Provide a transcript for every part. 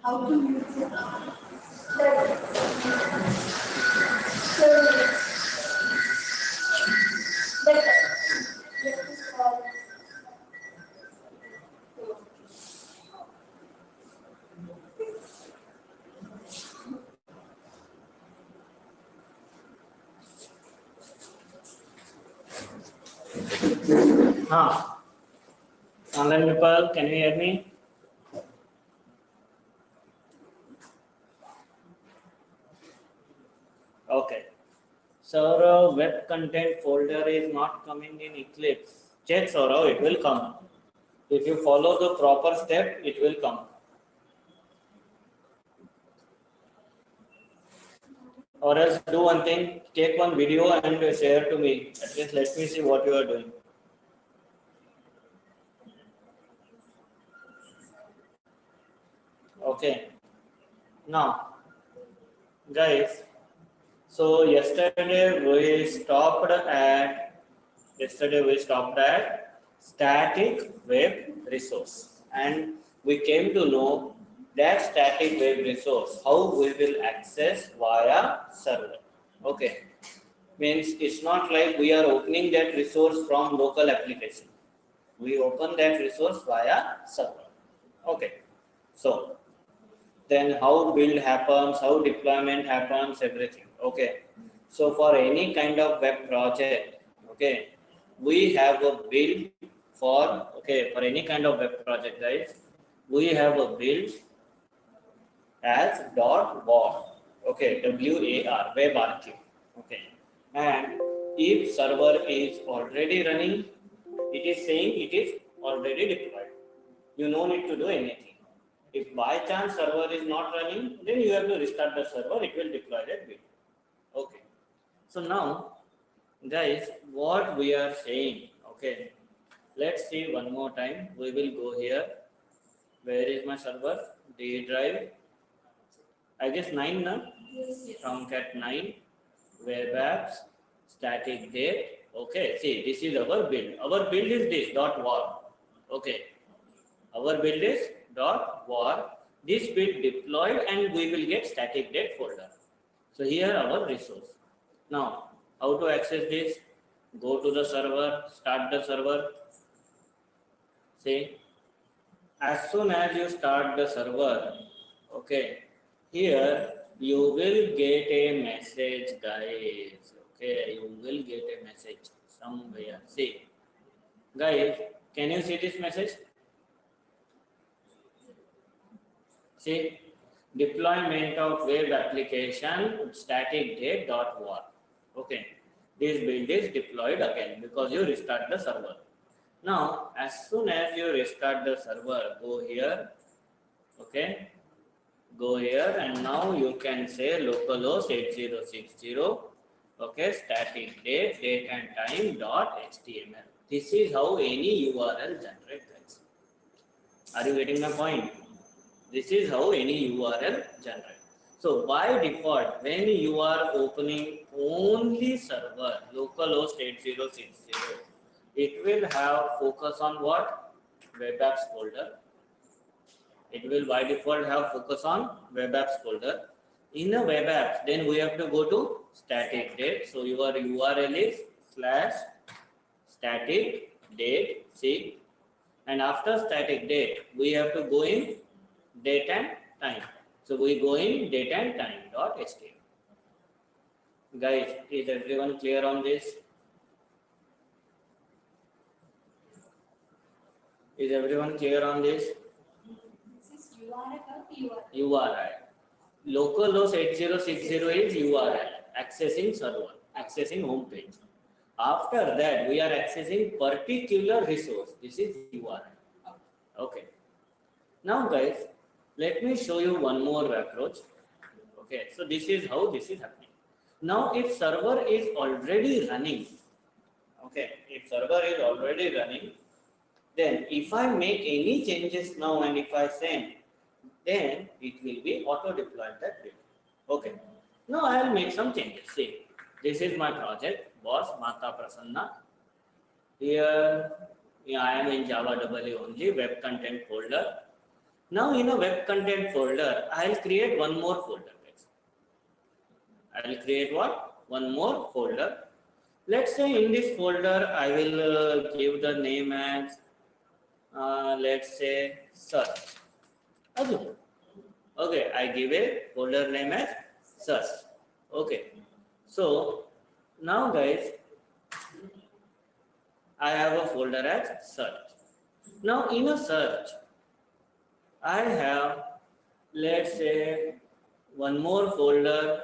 How to use it? So, let us call. Huh. Online people, can you hear me? Okay. Saurav, web content folder is not coming in Eclipse. Check Saurav, it will come. If you follow the proper step, it will come. Or else do one thing, take one video and share to me. At least let me see what you are doing. Okay. Now, guys, so yesterday we stopped at static web resource, and we came to know that static web resource how we will access via server. Okay, means it's not like we are opening that resource from local application. We open that resource via server. Okay, so then how build happens, how deployment happens, everything. Okay, so for any kind of web project, okay, we have a build for, okay, for any kind of web project, guys, we have a build as .war, okay, WAR, web archive, okay, and if server is already running, it is saying it is already deployed. You no need to do anything. If by chance server is not running, then you have to restart the server, it will deploy that build. Okay. So now, guys, what we are saying, okay, let's see one more time. We will go here. Where is my server? D drive. I guess 9 now. Yes. Tomcat 9. Web apps. Static date. Okay, see, this is our build. Our build is this .war. Okay. Our build is .war. This build deployed and we will get static date folder. So here our resource. Now, how to access this? Go to the server, start the server. See, as soon as you start the server, okay, here you will get a message, guys. Okay, you will get a message somewhere. See, guys, can you see this message? See, deployment of web application static date.war. Okay, this build is deployed again because you restart the server. Now, as soon as you restart the server, go here. Okay, go here, and now you can say localhost 8060. Okay, static date and time .html. This is how any URL generates, guys. Are you getting my point? This is how any URL generates. So by default, when you are opening only server localhost 8060, it will have focus on what? Web apps folder. It will by default have focus on web apps folder. In the web apps, then we have to go to static date. So your URL is /static date, see, and after static date, we have to go in date and time. So we go in date and time .html. Guys, is everyone clear on this? Is everyone clear on this? This is URL or URL? URL. Localhost 8060 is URL, accessing server, accessing home page. After that, we are accessing particular resource. This is URL. Okay. Now, guys, let me show you one more approach. Okay, so this is how this is happening. Now, if server is already running, okay, if server is already running, then if I make any changes now and if I send, then it will be auto deployed that build. Okay, now I will make some changes. See, this is my project, boss Mata Prasanna. Here, I am in Java EE only, web content folder. Now in a web content folder, I'll create one more folder. I'll create what? One more folder. Let's say in this folder, I will give the name as, let's say, search. Okay, I give a folder name as search. Okay, so now guys, I have a folder as search. Now in a search, I have, let's say, one more folder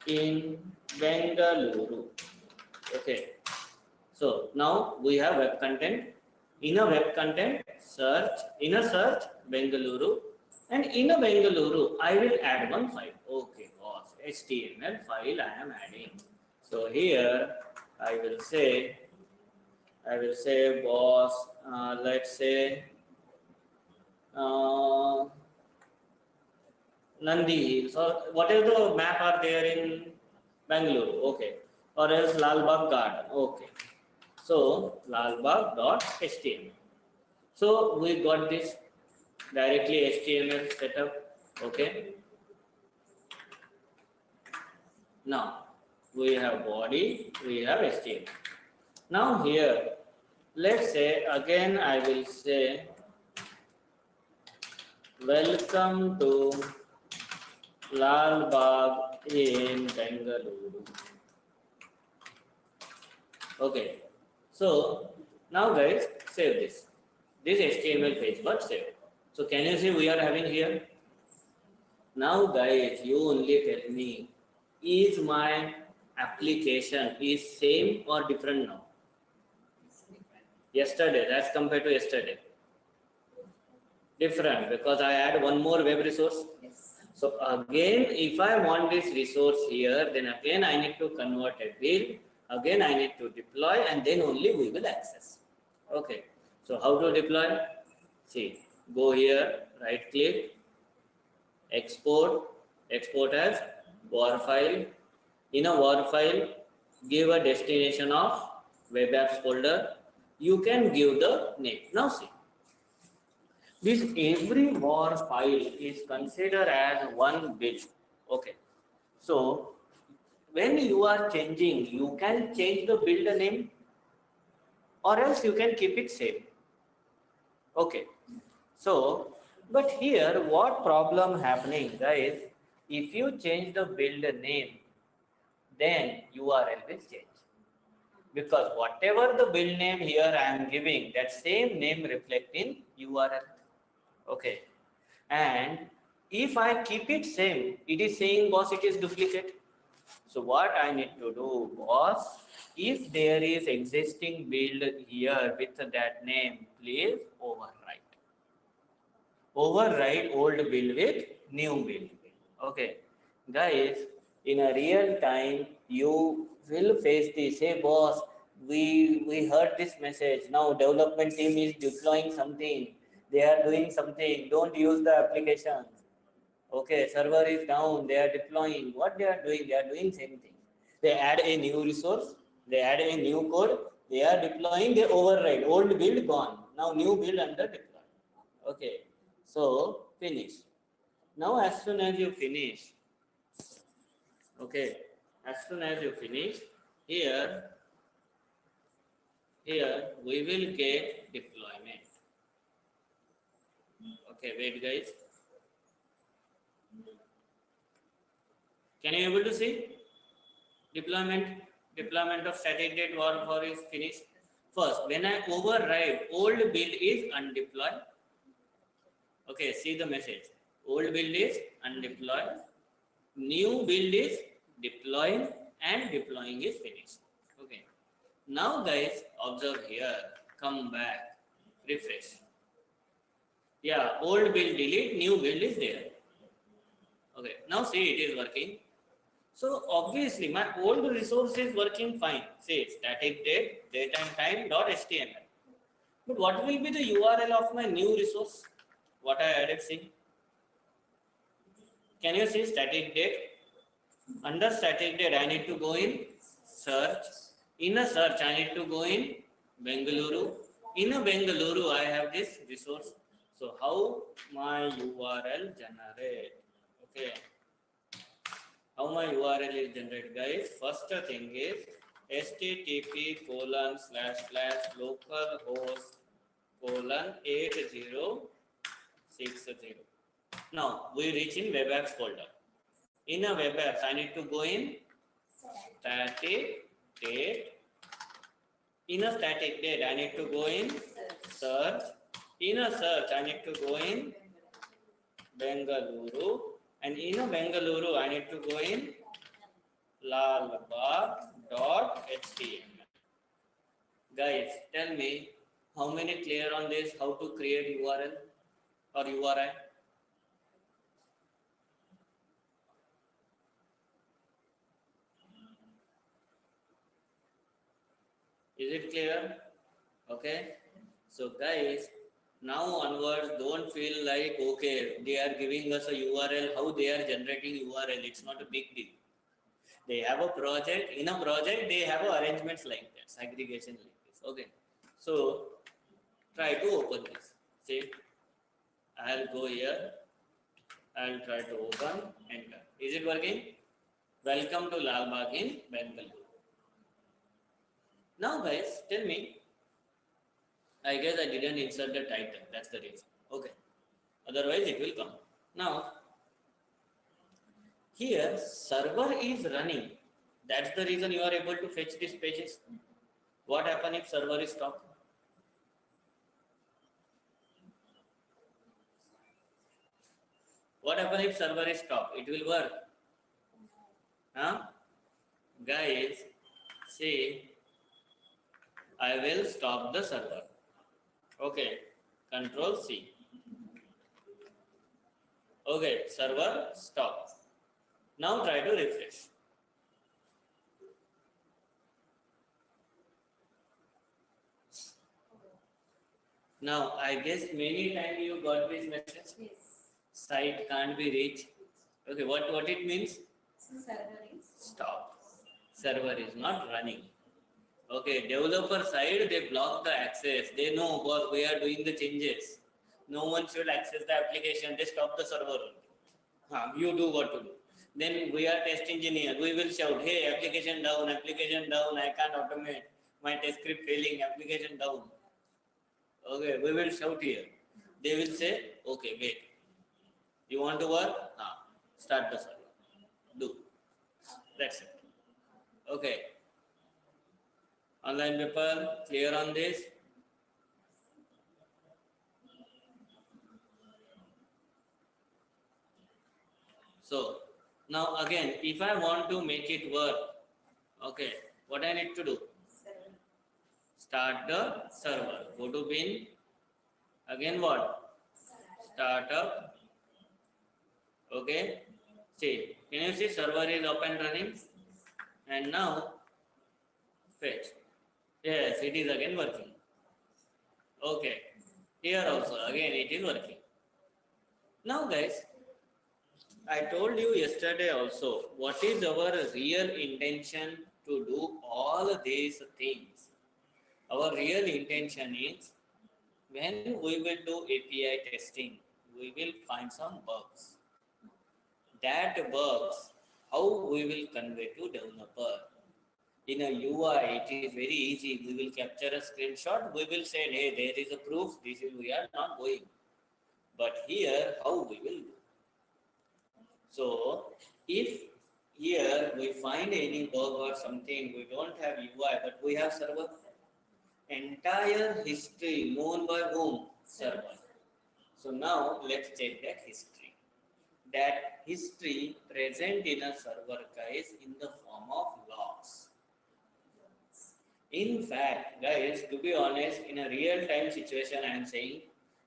in Bengaluru. Okay, so now we have web content. In a web content, search, in a search, Bengaluru, and in a Bengaluru, I will add one file. Okay, boss, HTML file I am adding. So here I will say boss, let's say Nandi Hills, or whatever the map are there in Bangalore, okay, or else Lalbagh Garden, okay. So lalbagh.html. So we got this directly HTML setup, okay. Now we have body, we have HTML. Now here, let's say again I will say welcome to Lalbagh in Bengaluru. Okay, so now guys, save this. This HTML page, but save. So can you see we are having here? Now guys, you only tell me, is my application is same or different now? Yesterday, as compared to yesterday. Different, because I add one more web resource. So again, if I want this resource here, then again I need to convert a build, again I need to deploy, and then only we will access. Okay, so how to deploy? See, go here, right click, export as WAR file. In a WAR file, give a destination of web apps folder. You can give the name. Now see, this every WAR file is considered as one build. Okay, so when you are changing, you can change the build name, or else you can keep it same. Okay, so but here what problem happening, guys? If you change the build name, then URL will change, because whatever the build name here I am giving, that same name reflect in URL. Okay, and if I keep it same, it is saying boss it is duplicate. So what I need to do, boss, if there is existing build here with that name, please overwrite. Override old build with new build. Okay, guys, in a real time, you will face this. Hey boss, we heard this message. Now development team is deploying something. They are doing something. Don't use the application. Okay, server is down. They are deploying. What they are doing same thing. They add a new resource. They add a new code. They are deploying. They override. Old build gone. Now new build under deploy. Okay, so finish. Now as soon as you finish, okay, as soon as you finish, here we will get deployment. Okay, wait guys. Can you able to see? Deployment of static date WAR for is finished. First, when I override, old build is undeployed. Okay, see the message. Old build is undeployed. New build is deploying, and deploying is finished. Okay. Now guys, observe here. Come back. Refresh. Yeah, old build delete, new build is there. Okay, now see it is working. So obviously my old resource is working fine. Say static date and time .html. But what will be the URL of my new resource? What I added, see. Can you see static date? Under static date, I need to go in search. In a search, I need to go in Bengaluru. In a Bengaluru, I have this resource. So how my URL generate? Okay. How my URL is generated, guys? First thing is http://localhost:8060. Now we reach in web apps folder. In a web apps, I need to go in static date. In a static date, I need to go in search. In a search, I need to go in Bengaluru. And in a Bengaluru, I need to go in lalbagh.html. Guys, tell me how many clear on this, how to create URL or URI? Is it clear? Okay. So guys, now onwards, don't feel like, okay, they are giving us a URL, how they are generating URL. It's not a big deal. They have a project. In a project, they have arrangements like that, segregation like this. Okay. So try to open this. See, I'll go here. I'll try to open, enter. Is it working? Welcome to Lalbagh in Bengaluru. Now guys, tell me, I guess I didn't insert the title, that's the reason. Okay. Otherwise it will come. Now, here server is running. That's the reason you are able to fetch these pages. What happens if server is stopped? What happens if server is stopped? It will work. Huh? Guys, see, I will stop the server. Okay, Control C. Okay, server stop. Now try to refresh. Now I guess many times you got this message. Yes. Site can't be reached. Okay, what it means? So server is Stop. Server is not running. Okay, developer side, they block the access. They know what we are doing the changes. No one should access the application. They stop the server. You do what to do. Then we are test engineer. We will shout, hey, application down, I can't automate. My test script failing, application down. Okay, we will shout here. They will say, okay, wait. You want to work? Start the server. Do. That's it. Okay. Online people, clear on this? So, now again, if I want to make it work, okay, what I need to do? server. Start the server. Go to bin. Again what? Startup. Okay. See, can you see server is up and running? And now, fetch. Yes, it is again working. Okay. Here also, again it is working. Now guys, I told you yesterday also, what is our real intention to do all these things? Our real intention is, when we will do API testing, we will find some bugs. That bugs, how we will convey to developer. In a UI, it is very easy. We will capture a screenshot. We will say, hey, there is a proof. This is, we are not going. But here, how we will do? So, if here we find any bug or something, we don't have UI, but we have server. Entire history known by whom? Server. So now let's check that history. That history present in a server, guys, in the form of logs. In fact, guys, to be honest, in a real-time situation, I am saying,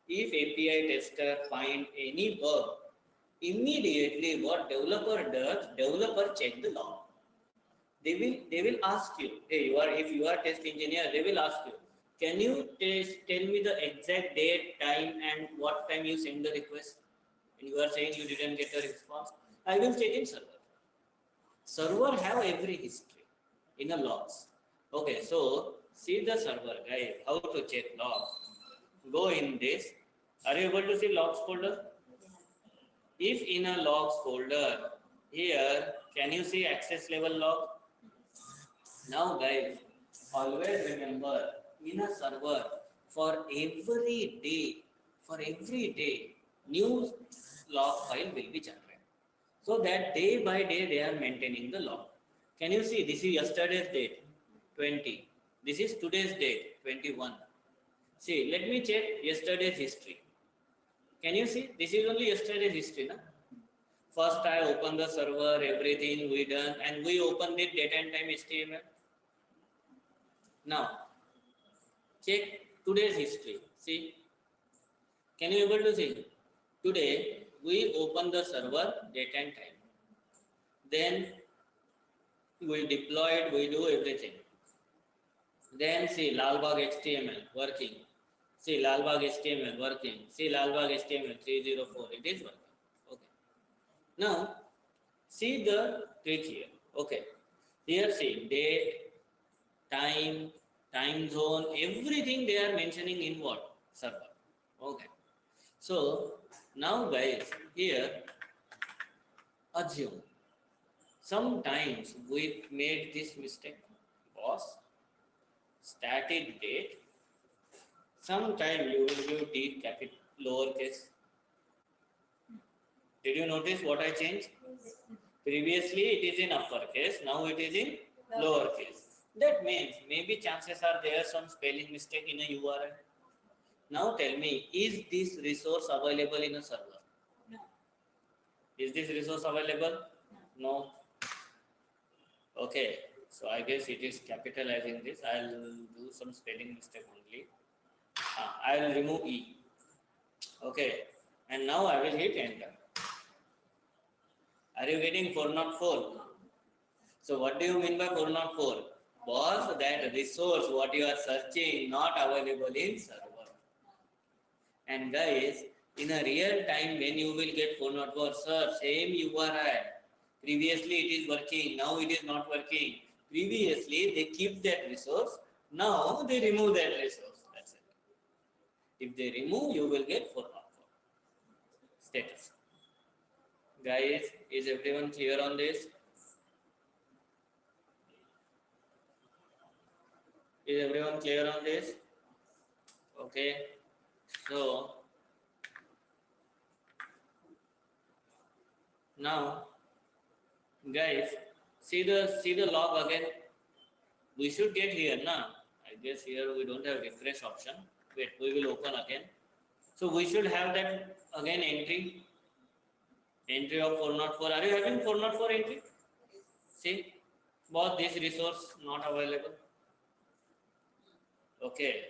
if API tester find any bug, immediately what developer does, developer check the log. They will ask you, hey, if you are test engineer, they will ask you, can you tell me the exact date, time, and what time you send the request? And you are saying you didn't get a response. I will check in server. Server have every history in a logs. Okay, so see the server, guys, how to check log. Go in this, Are you able to see logs folder? If in a logs folder, here, can you see access level log? Now guys, always remember, in a server, for every day, new log file will be generated. So that day by day they are maintaining the log. Can you see, this is yesterday's date, 20. This is today's date, 21. See, let me check yesterday's history. Can you see? This is only yesterday's history, na? First I open the server, everything we done, and we open the date and time HTML. Now, check today's history. See, can you able to see? Today we open the server, date and time. Then we deploy it, we do everything. Then see Lalbagh HTML working. See Lalbagh HTML working. See Lalbagh HTML 304. It is working. Okay. Now see the trick here. Okay. Here see date, time, time zone, everything they are mentioning in what? Server. Okay. So now guys, here assume sometimes we made this mistake was static date. Sometime you will give D capital lowercase. Did you notice what I changed? Previously it is in uppercase, now it is in lowercase. That means maybe chances are there some spelling mistake in a URL. Now tell me, is this resource available in a server? No. Is this resource available? No. Okay, so I guess it is capitalizing this. I'll do some spelling mistake only. I'll remove E. Okay, and now I will hit enter. Are you getting 404? So what do you mean by 404? Was that resource what you are searching not available in server. And guys, in a real time when you will get 404, sir, same URL. Previously it is working, now it is not working. Previously they keep that resource, now they remove that resource. That's it. If they remove, you will get 404. Status. Guys, is everyone clear on this? Is everyone clear on this? Okay. So now guys, see the log again. We should get here now. I guess here we don't have refresh option. Wait, we will open again. So we should have that again entry of 404. Are you having 404 entry? See, both this resource not available. Okay,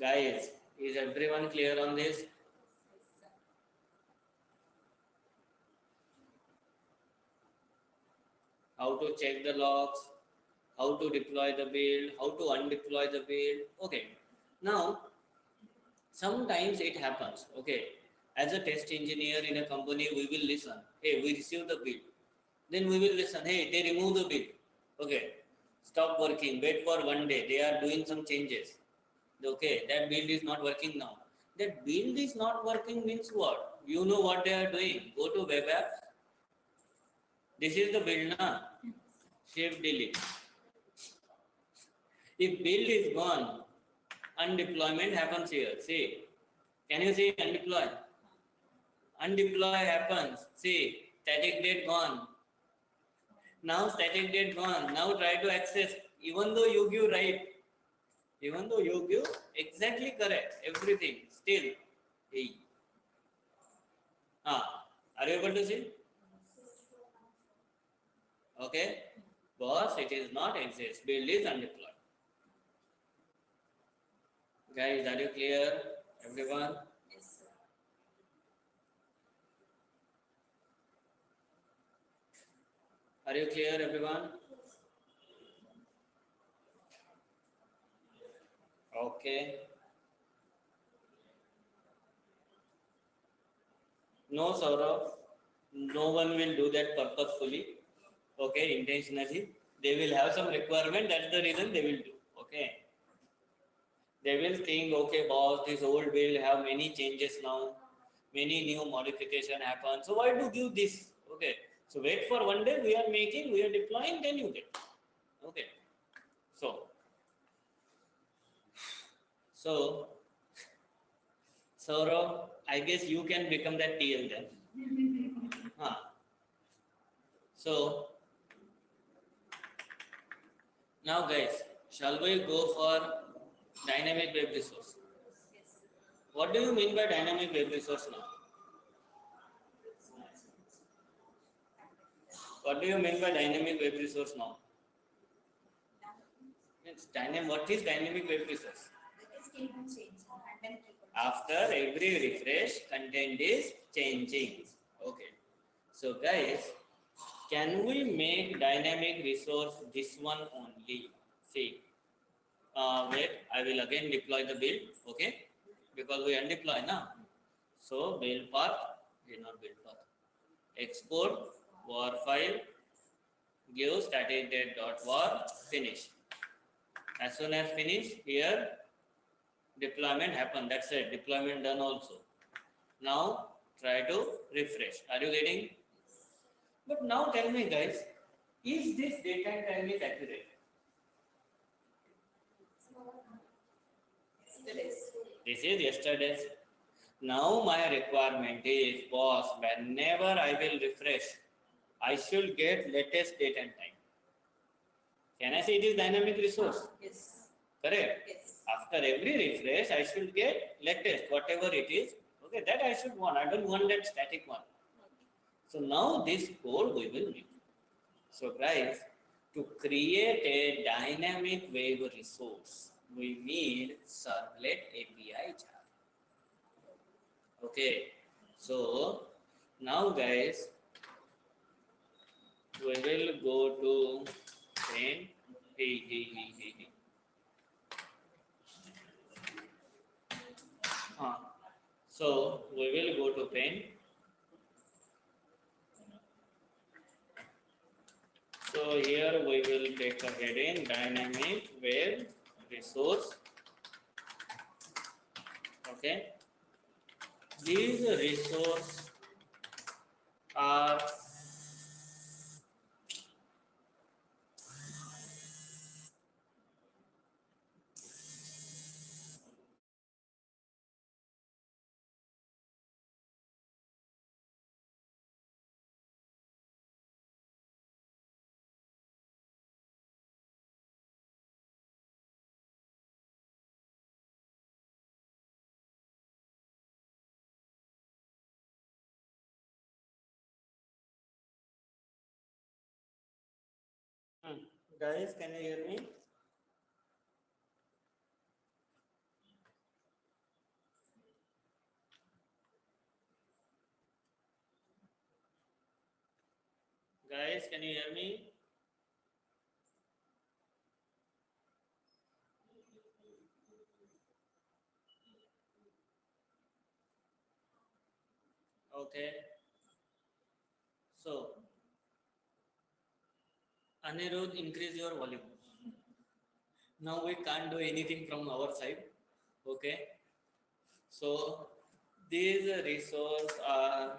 guys, is everyone clear on this? How to check the logs, how to deploy the build, how to undeploy the build. Okay, now sometimes it happens. Okay, as a test engineer in a company, we will listen. Hey, we received the build. Then we will listen. Hey, they remove the build. Okay, stop working. Wait for one day. They are doing some changes. Okay, that build is not working now. That build is not working means what? You know what they are doing. Go to web apps. This is the build now. Shift delete. If build is gone, undeployment happens here. See, can you see undeploy? Undeploy happens. See, static date gone. Now static date gone. Now try to access. Even though you give right, even though you give exactly correct, everything, still, hey. Are you able to see? Okay, because it is not exist. Build is undeployed. Guys, are you clear? Everyone? Yes, sir. Are you clear, everyone? Okay. No, Saurabh. No one will do that purposefully. Okay, intentionally. They will have some requirement. That's the reason they will do. Okay. They will think, okay, boss, this old will have many changes now, many new modification happen. So why do give this? Okay. So wait for one day, we are making, we are deploying, then you get. Okay. So Saurav, I guess you can become that TL then. Huh. So now guys, shall we go for dynamic web resource? Yes. What do you mean by dynamic web resource now? What do you mean by dynamic web resource now? What is dynamic web resource? It can change and then keep on. After every refresh, content is changing. Okay. So guys, can we make dynamic resource this one only? See, wait, I will again deploy the build, okay? Because we undeploy now. So build path, not build path. Export war file, give static date dot war, finish. As soon as finish, here deployment happen. That's it. Deployment done also. Now try to refresh. Are you getting? But now tell me guys, is this date and time is accurate? Yesterday's. This is yesterday's. Now my requirement is, boss, whenever I will refresh, I should get latest date and time. Can I say it is dynamic resource? Yes. Correct? Yes. After every refresh, I should get latest, whatever it is. Okay, that I should want. I don't want that static one. So now this code we will make. So guys, to create a dynamic web resource, we need servlet API jar. Okay, so now guys, we will go to paint. So we will go to paint. So here we will take a heading dynamic web resource. Okay, these resources are guys, can you hear me? Guys, can you hear me? Okay. So, Anirudh, increase your volume. Now we can't do anything from our side. Okay. So, these resources are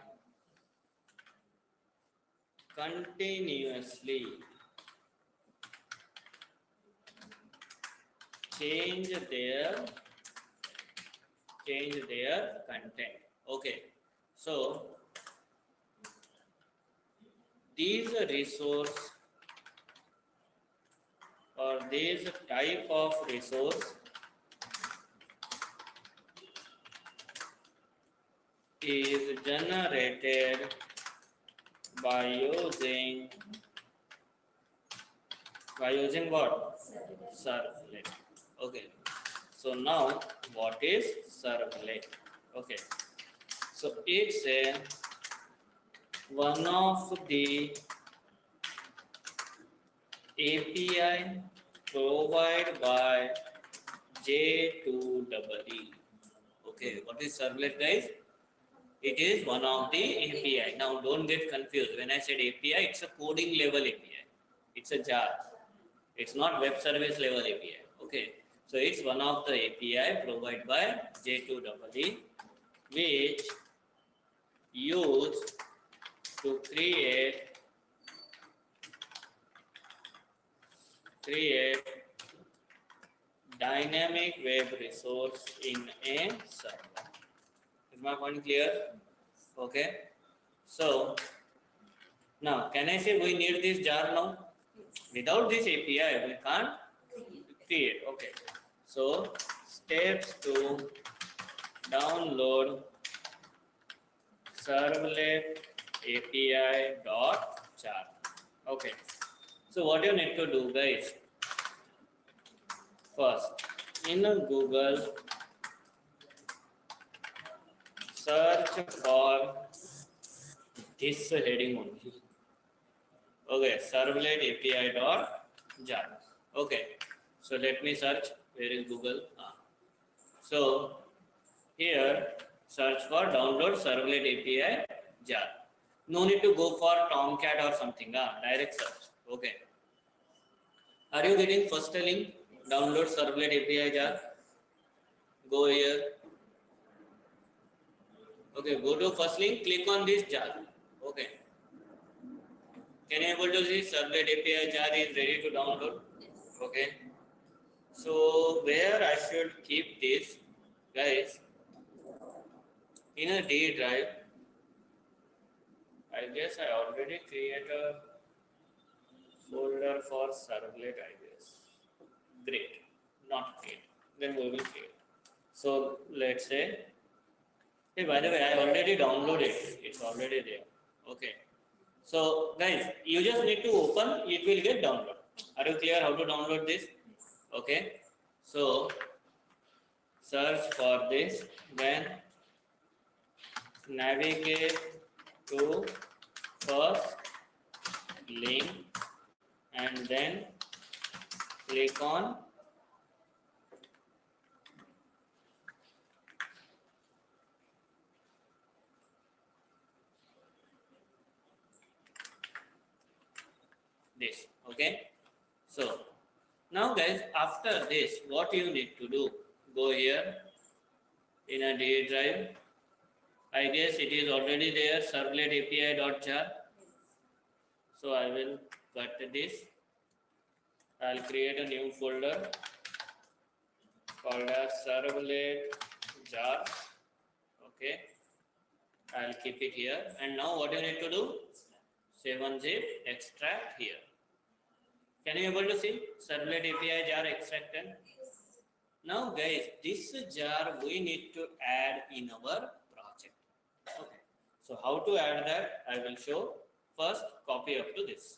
continuously change their content. Okay. So, these resource or this type of resource is generated by using what? Servlet. Okay. So now what is servlet? Okay. So it's a one of the API provided by J2EE. Okay, what is servlet, guys? It is one of the API. Now don't get confused. When I said API, it's a coding level API. It's a jar. It's not web service level API. Okay. So it's one of the API provided by J2EE, which used to create dynamic web resource in a server. Is my point clear? Okay. So now, can I say we need this jar now? Without this API, we can't create. Okay. So steps to download servlet API dot jar. Okay. So what you need to do, guys? First, in Google, search for this heading only. Okay, servlet API dot jar. Okay, so let me search. Where is Google? So here, search for download servlet API jar. No need to go for Tomcat or something. Direct search. Okay. Are you getting first link? Download servlet API jar. Go here. Okay, go to first link. Click on this jar. Okay. Can you able to see servlet API jar is ready to download? Okay. So where I should keep this, guys? In a D drive. I guess I already created a folder for servlet, I guess. Great. Not create. Then we will create. So let's say, hey, by the way, I already downloaded it. It's already there. Okay. So guys, you just need to open, it will get downloaded. Are you clear how to download this? Okay. So search for this, then navigate to first link and then click on this. Okay. So now guys, after this, what you need to do? Go here in a D drive. I guess it is already there, servlet API.jar. So I will cut this. I'll create a new folder called as servlet jar. Okay. I'll keep it here. And now what you need to do? 7-zip extract here. Can you able to see servlet API jar extracted? Now guys, this jar we need to add in our project. Okay. So how to add that I will show. First, copy up to this.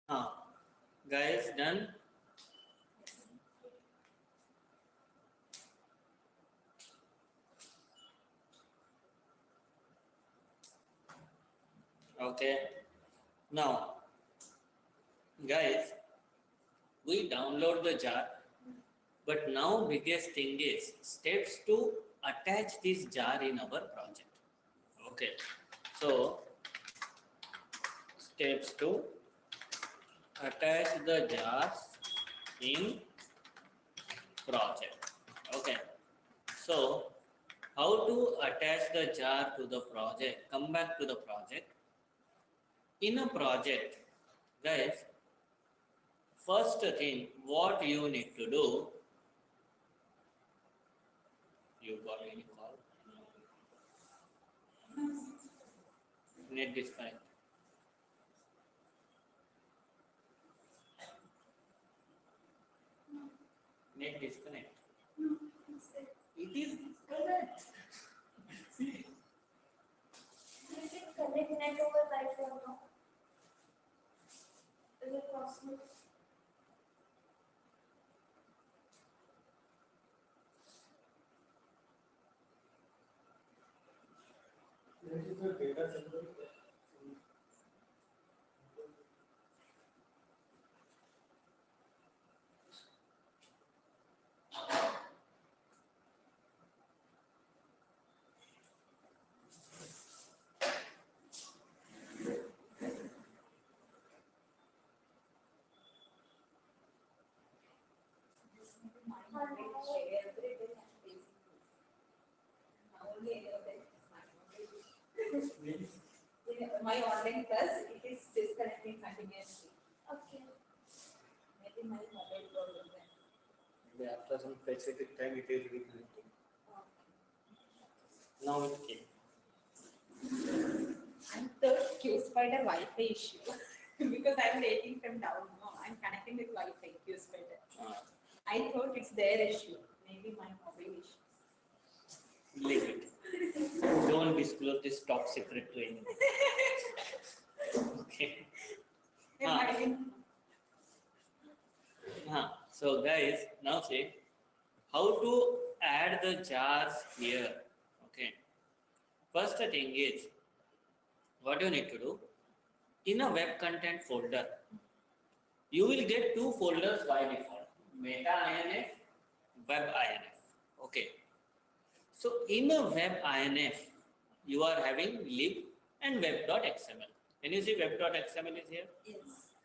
Guys, done? Okay. Now, guys, we download the jar, but now biggest thing is steps to attach this jar in our project. Okay. So, steps to attach the jars in project. Okay. So, how to attach the jar to the project? Come back to the project. In a project, guys, first thing what you need to do, you got any call? Net disconnect. Net disconnect. It is disconnect. See. Is it connect net over Wi-Fi or no? Is it possible? This is the data center. My online class, it is disconnecting continuously. Okay. Maybe my mobile problem. Maybe after some specific time it is reconnecting. Now it came. And the QSpider Wi-Fi issue because I'm waiting from down. No, I'm connecting with Wi-Fi QSpider. I thought it's their issue. Maybe my mobile issue. Leave it. Don't disclose this top secret to anyone. Okay. So guys, now see how to add the jars here. Okay. First thing is what you need to do in a web content folder. You will get two folders by default: Meta INF, Web INF. Okay. So in a Web INF, you are having lib and web.xml. Can you see web.xml is here? Yes.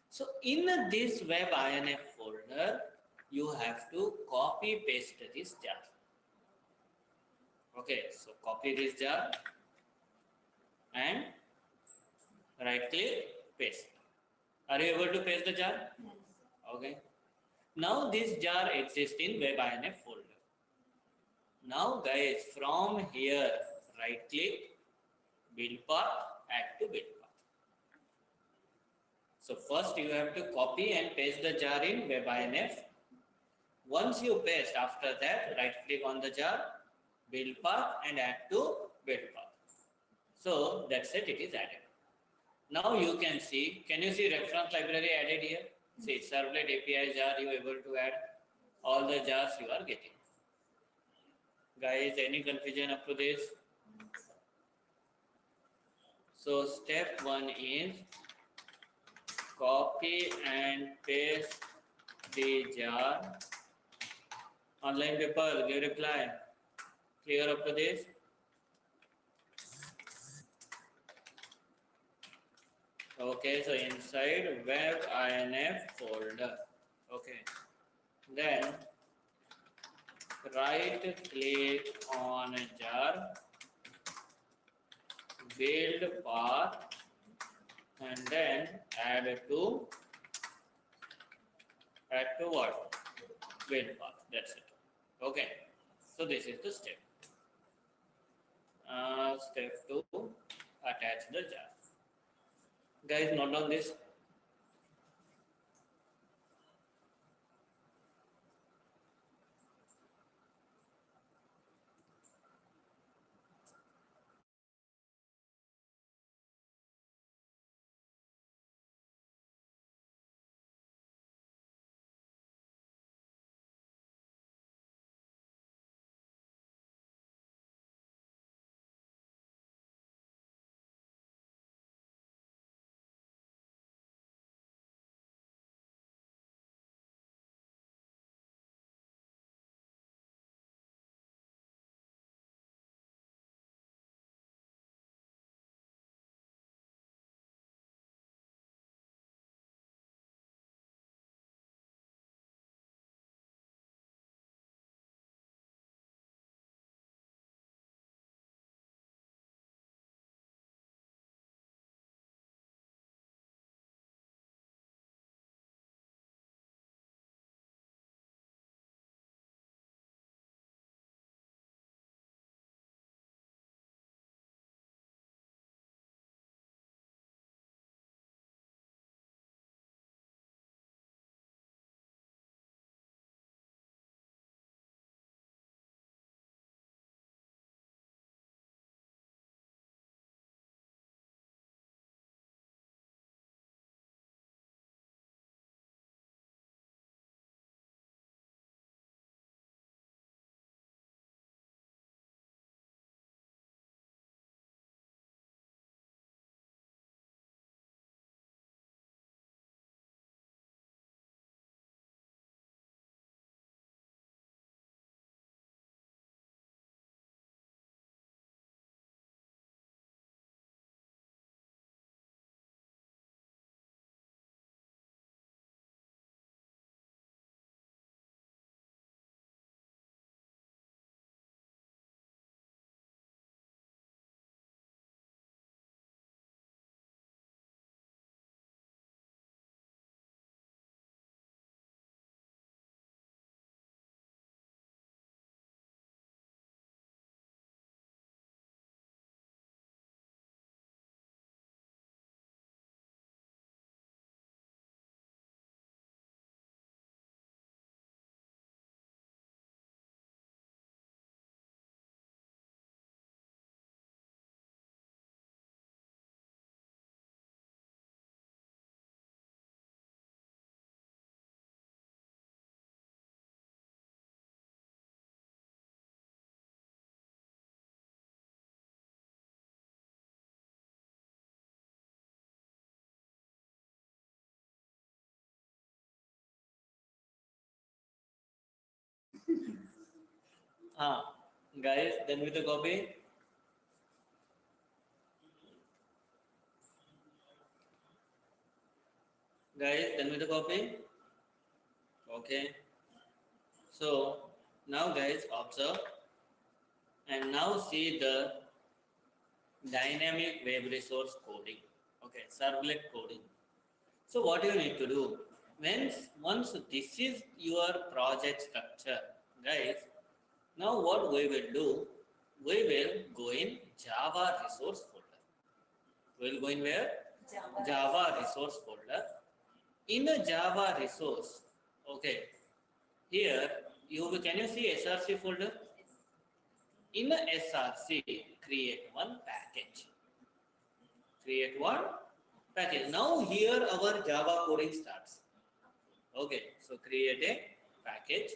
So in this Web INF folder, you have to copy paste this jar. Okay, so copy this jar and right click paste. Are you able to paste the jar? Yes. Okay. Now this jar exists in Web INF folder. Now guys, from here, right click, build path, add to build path. So first you have to copy and paste the jar in Web INF. Once you paste, after that, right click on the jar, build path and add to build path. So that's it, it is added. Now you can see, can you see reference library added here? See, servlet API jar, you are able to add all the jars you are getting. Guys, any confusion up to this? So step 1 is copy and paste the jar. Online paper, give reply. Clear up to this? Okay, so inside Web INF folder. Okay. Then right click on a jar, build path, and then add to what? Build path. That's it. Okay. So this is the step. Step 2, attach the jar. Guys, note down this. Guys, done with the copy? Guys, done with the copy? Okay. So now guys observe and now see the dynamic web resource coding. Okay, servlet coding. So what you need to do, once this is your project structure, guys, now what we will do, we will go in Java resource folder. We will go in where? Java resource folder. In a Java resource, okay, here can you see SRC folder? In a SRC, create one package. Create one package. Now here our Java coding starts. Okay, so create a package.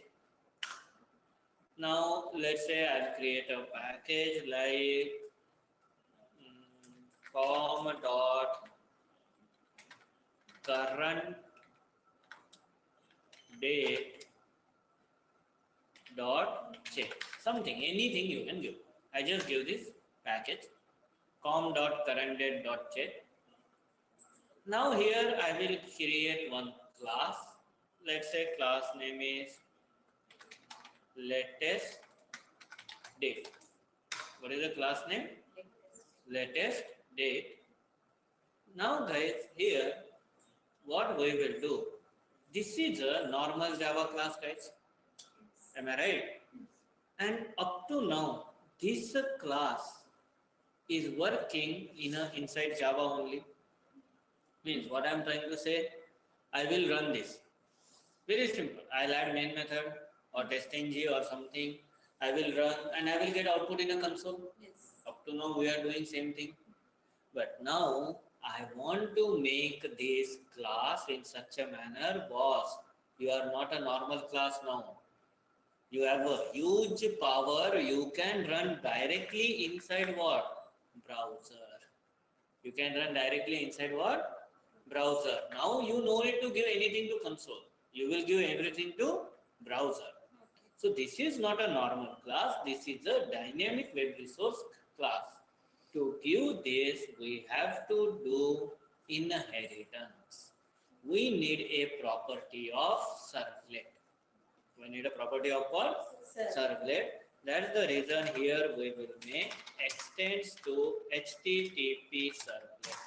Now let's say I'll create a package like com.current date dot check, something, anything you can give. I just give this package com.currentdate.check. Now here I will create one class. Let's say class name is latest date. What is the class name? Latest date. Now guys, here what we will do, this is a normal Java class, guys. Am I right? And up to now, this class is working inside Java only. Means what I am trying to say, I will run this. Very simple. I'll add main method or testing or something. I will run and I will get output in a console. Yes. Up to now, we are doing same thing. But now I want to make this class in such a manner, boss, you are not a normal class now. You have a huge power. You can run directly inside what? Browser. You can run directly inside what? Browser. Now you no need to give anything to console. You will give everything to browser. So this is not a normal class. This is a dynamic web resource class. To give this, we have to do inheritance. We need a property of servlet. We need a property of what? Servlet. That's the reason here we will make extends to HTTP servlet.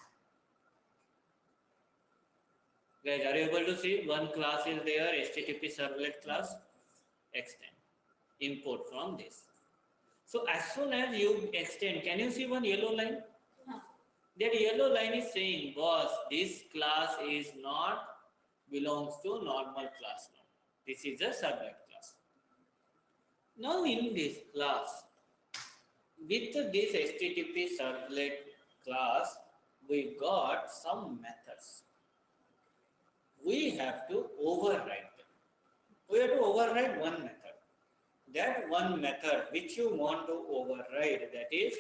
Guys, are you able to see? One class is there, HTTP servlet class. Extend. Import from this. So as soon as you extend, can you see one yellow line? That yellow line is saying, boss, this class is not belongs to normal class now. This is a servlet class. Now in this class, with this HTTP servlet class, we got some methods. We have to override them. We have to override one method. That one method which you want to override, that is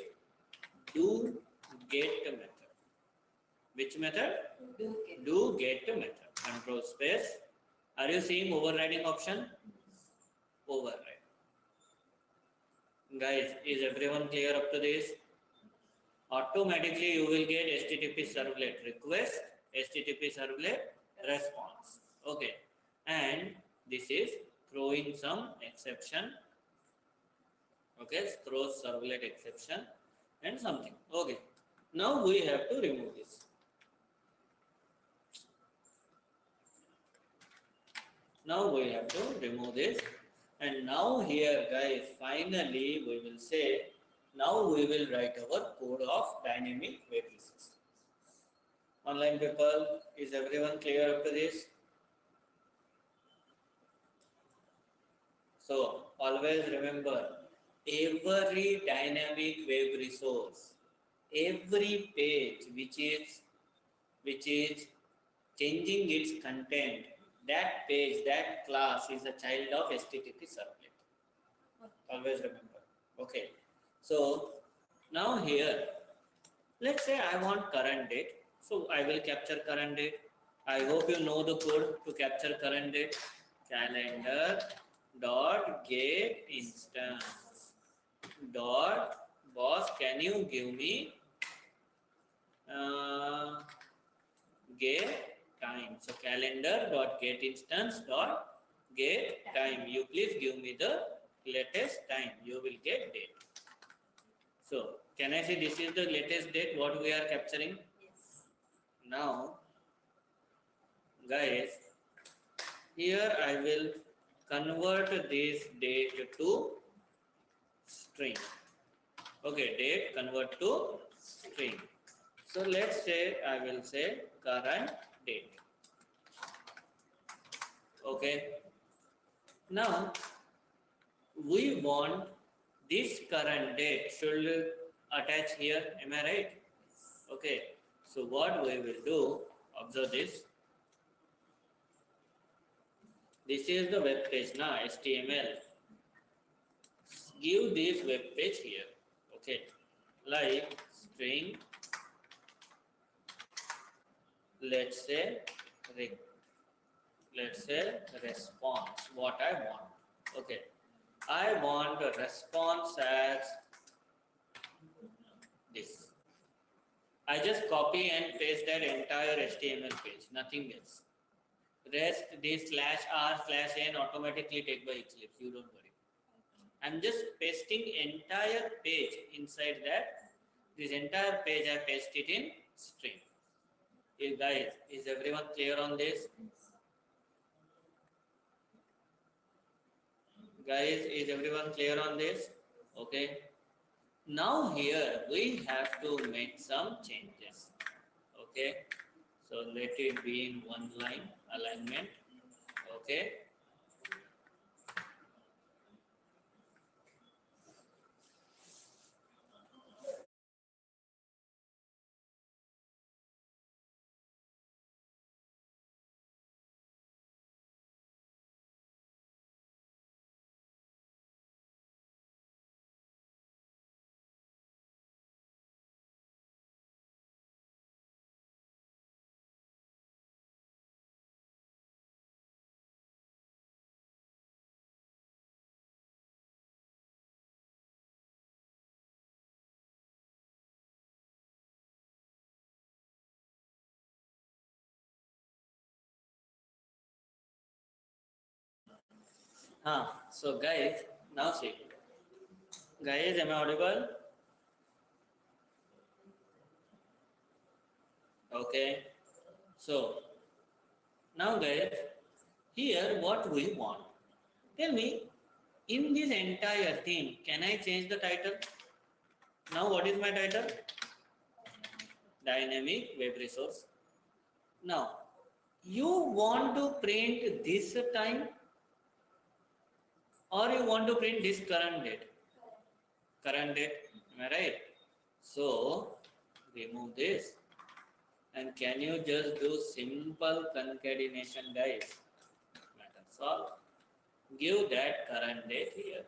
do get method. Which method? Do get method. Control space. Are you seeing overriding option? Override. Guys, is everyone clear up to this? Automatically you will get HTTP servlet request, HTTP servlet response. Okay. And this is throwing some exception. Okay, throws servlet exception and something. Okay. Now we have to remove this. Now we have to remove this. And now here guys, finally we will say, now we will write our code of dynamic web resource. Online people, is everyone clear up to this? So always remember, every dynamic web resource, every page which is changing its content, that page, that class is a child of HTTP servlet. Always remember. Okay. So now here, let's say I want current date. So I will capture current date. I hope you know the code to capture current date. Calendar dot get instance dot boss, can you give me get time? So calendar dot get instance dot get time. You please give me the latest time. You will get date. So can I say this is the latest date what we are capturing? Yes. Now, guys, here I will convert this date to string. Okay, date convert to string. So let's say I will say current date. Okay. Now we want this current date should attach here. Am I right? Okay. So what we will do, observe this. This is the web page now, HTML. Give this web page here. Okay. Like string, let's say response, what I want. Okay, I want a response as this. I just copy and paste that entire HTML page, nothing else. Rest this /r/n automatically take by Eclipse, you don't worry. I'm just pasting entire page inside that. This entire page I paste it in string. Guys, is everyone clear on this? Guys, is everyone clear on this? Okay. Now here we have to make some changes. Okay. So let it be in one line alignment. Okay. So guys, now see. Guys, am I audible? Okay. So now guys, here what we want. Tell me, in this entire thing, can I change the title? Now what is my title? Dynamic web resource. Now, you want to print this time or you want to print this current date? Current date, am I right? So, remove this. And can you just do simple concatenation, guys? Matter solved. Give that current date here.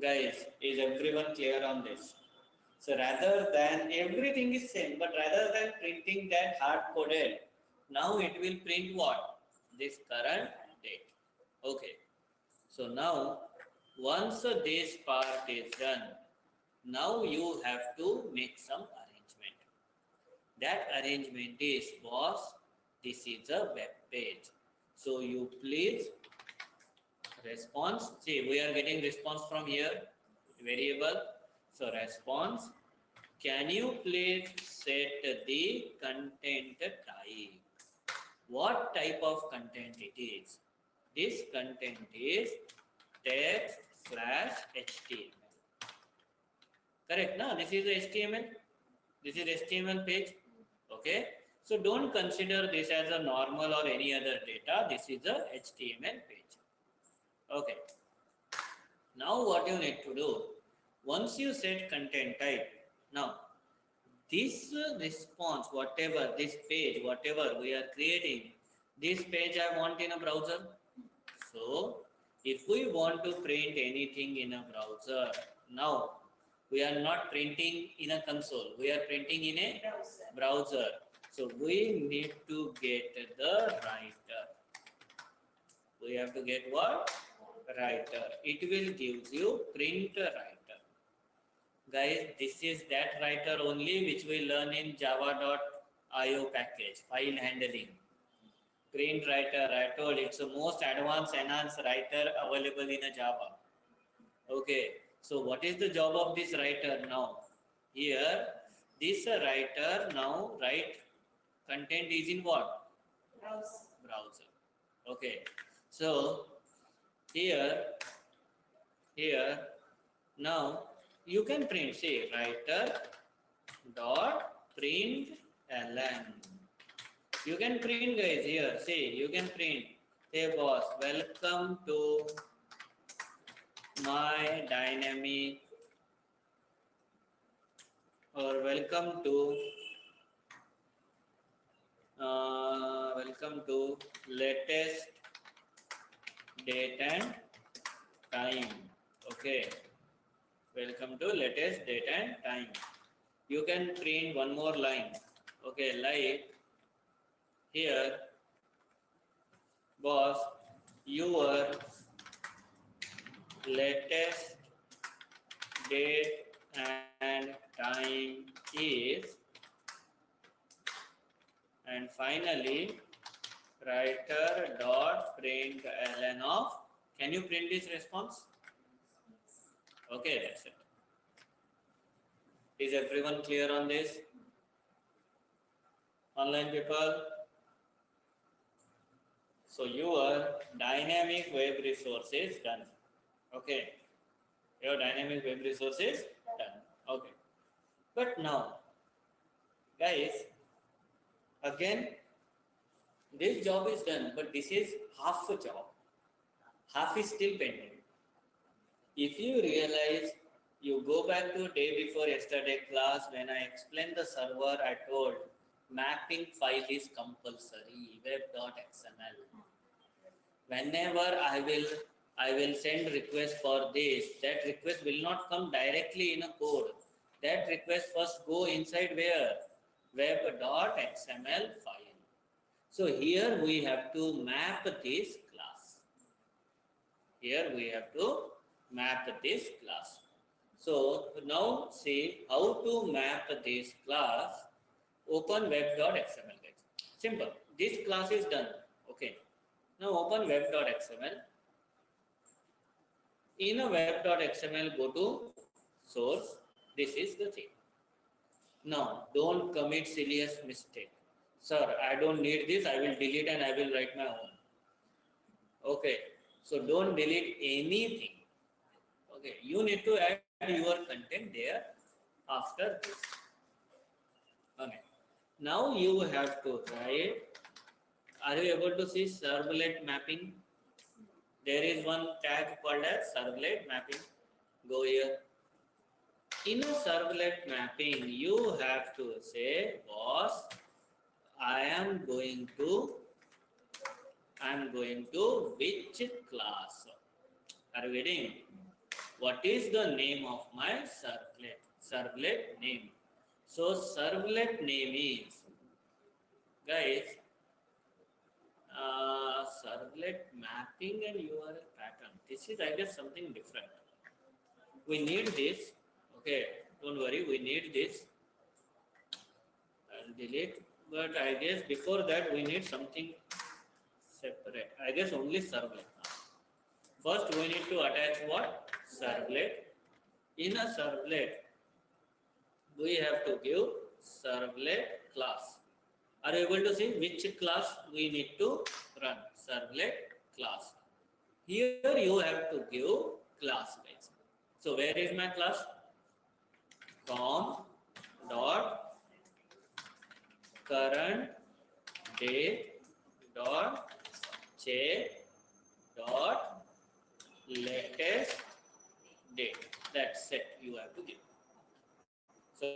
Guys, is everyone clear on this? So rather than everything is same, but rather than printing that hard coded, now it will print what? This current date. Okay. So now once this part is done, now you have to make some arrangement. That arrangement is, boss, this is a web page. So you please response. See, we are getting response from here, variable. So response, can you please set the content type? What type of content it is? This content is text/HTML. Correct, no? This is HTML. This is HTML page. Okay. So don't consider this as a normal or any other data. This is a HTML page. Okay. Now what you need to do, once you set content type, now this response, whatever this page, whatever we are creating, this page I want in a browser. So if we want to print anything in a browser, now we are not printing in a console, we are printing in a browser. So we need to get the writer. We have to get what? Writer. It will give you print writer. Guys, this is that writer only which we learn in java.io package, file handling. Print writer, I told it's the most advanced enhanced writer available in a Java. Okay, so what is the job of this writer now? Here, this writer now write content is in what? Browser. Okay, so here now you can print, say writer dot print ln. You can print, guys, here. See, you can print. Hey boss, welcome to my dynamic, or welcome to latest date and time. Okay, welcome to latest date and time. You can print one more line. Okay, like here, boss, your latest date and time is, and finally writer dot print ln of. Can you print this response? Okay, that's it. Is everyone clear on this? Online people? So your dynamic web resource is done. Okay. Your dynamic web resource is done. Okay. But now, guys, again, this job is done, but this is half a job. Half is still pending. If you realize, you go back to day before yesterday class when I explained the server, I told mapping file is compulsory, web.xml. Whenever I will send request for this, that request will not come directly in a code. That request first go inside where? Web.xml file. So here we have to map this class. Here we have to map this class. So now see how to map this class. Open web.xml, guys. Simple. This class is done. Okay. Now open web.xml. In a web.xml, go to source. This is the thing. Now, don't commit silliest mistake. Sir, I don't need this. I will delete and I will write my own. Okay. So don't delete anything. Okay. You need to add your content there after this. Okay. Now you have to write. Are you able to see servlet mapping? There is one tag called as servlet mapping. Go here. In a servlet mapping, you have to say, boss, I am going to which class? Are you getting? What is the name of my servlet? Servlet name. So servlet name is, guys, servlet mapping and URL pattern. This is, I guess, something different. We need this. Okay, don't worry, we need this. I'll delete. But I guess before that we need something separate. I guess only servlet. First we need to attach what? Servlet. In a servlet, we have to give servlet class. Are you able to see which class we need to run? Servlet class. Here you have to give class, guys. So where is my class? Com dot current date dot check dot latest date. That's it. You have to give. So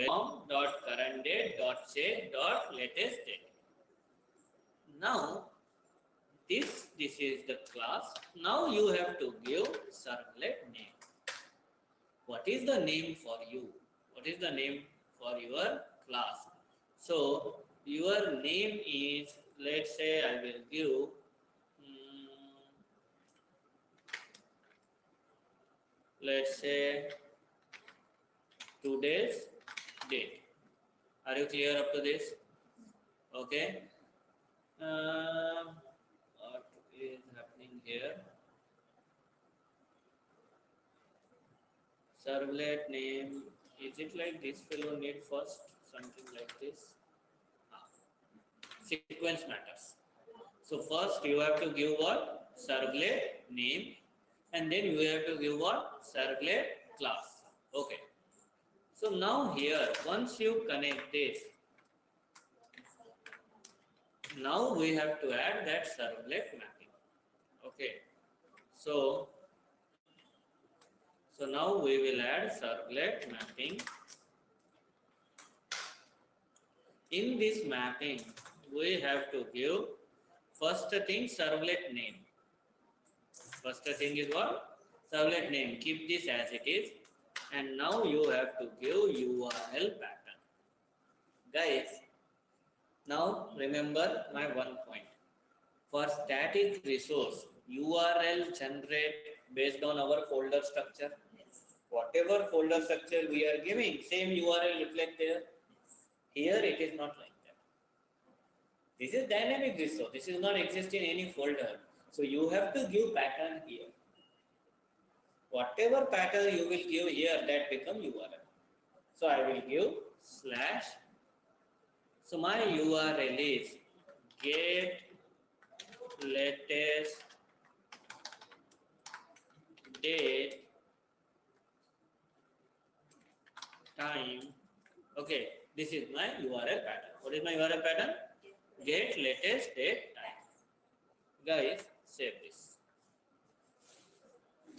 com dot current date dot check dot latest date. Now this is the class. Now you have to give servlet name. What is the name for you? What is the name for your class? So your name is, let's say I will give let's say today's date. Are you clear up to this? Okay. What is happening here? Servlet name, is it like this fellow need first? Something like this. Ah, sequence matters. So first you have to give what? Servlet name, and then you have to give what? Servlet class. Okay. So now here, once you connect this, now we have to add that servlet mapping. Okay. So now we will add servlet mapping. In this mapping, we have to give first thing servlet name. First thing is what? Servlet name. Keep this as it is. And now you have to give URL pattern. Guys, now remember my one point. For static resource, URL generate based on our folder structure. Yes. Whatever folder structure we are giving, same URL reflect there. Here it is not like that. This is dynamic resource. This is not exist in any folder. So you have to give pattern here. Whatever pattern you will give here, that become URL. So I will give slash. So my URL is get latest date time. Okay, this is my URL pattern. What is my URL pattern? Get latest date time. Guys, save this.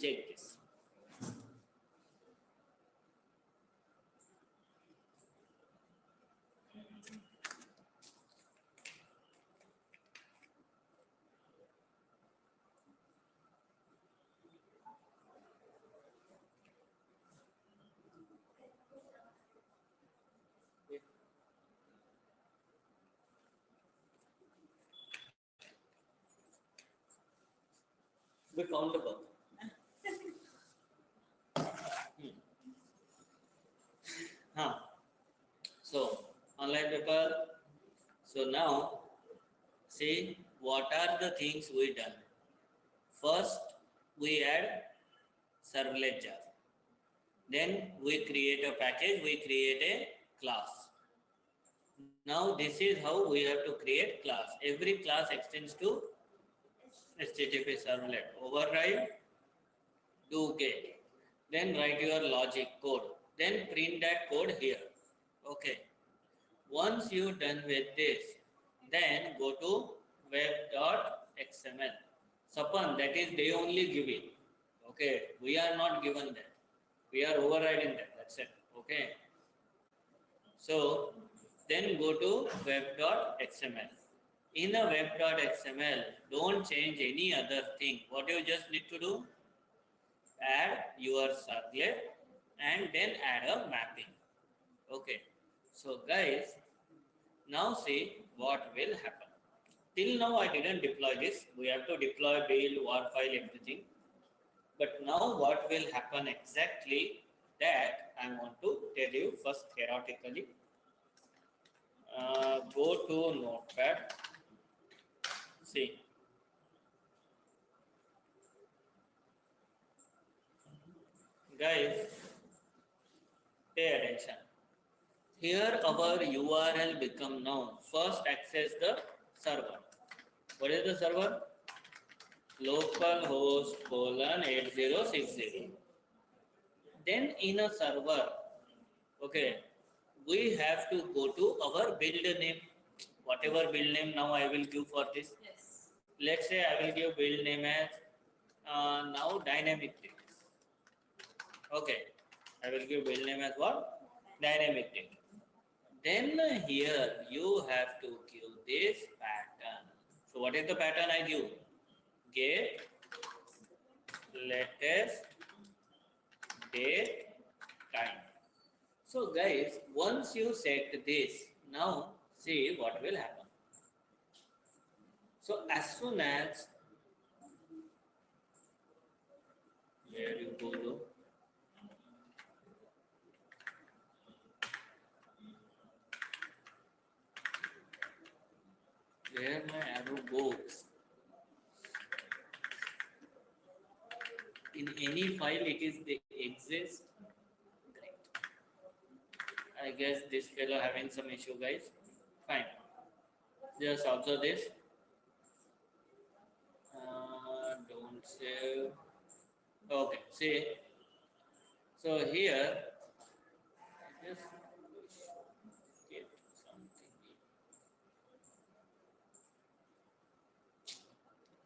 Check this. Be countable. So online paper. So now see what are the things we done. First we add servlet jar. Then we create a package. We create a class. Now this is how we have to create class. Every class extends to HTTP servlet. Override, do get. Then write your logic code. Then print that code here. Okay. Once you done with this, then go to web.xml. Suppose that is they only give it. Okay. We are not given that. We are overriding that. That's it. Okay. So then go to web.xml. In a web.xml, don't change any other thing. What you just need to do? Add your servlet and then add a mapping. Okay. So guys, now see what will happen. Till now I didn't deploy this. We have to deploy, build, war file, everything. But now what will happen exactly, that I want to tell you first theoretically. Go to Notepad. See. Guys, pay attention. Here our URL become now. First access the server. What is the server? Localhost :8060. Then in a server, okay, we have to go to our build name. Whatever build name now I will give for this. Yes. Let's say I will give build name as now dynamic date. Okay, I will give build name as what? Dynamic date. Then here you have to give this pattern. So what is the pattern I give? Get latest date time. So guys, once you set this, now see what will happen. So as soon as where you go to in any file it is the exist. Great. I guess this fellow having some issue, guys. Fine. Just observe this. Don't save. Okay. See. So here, just get something.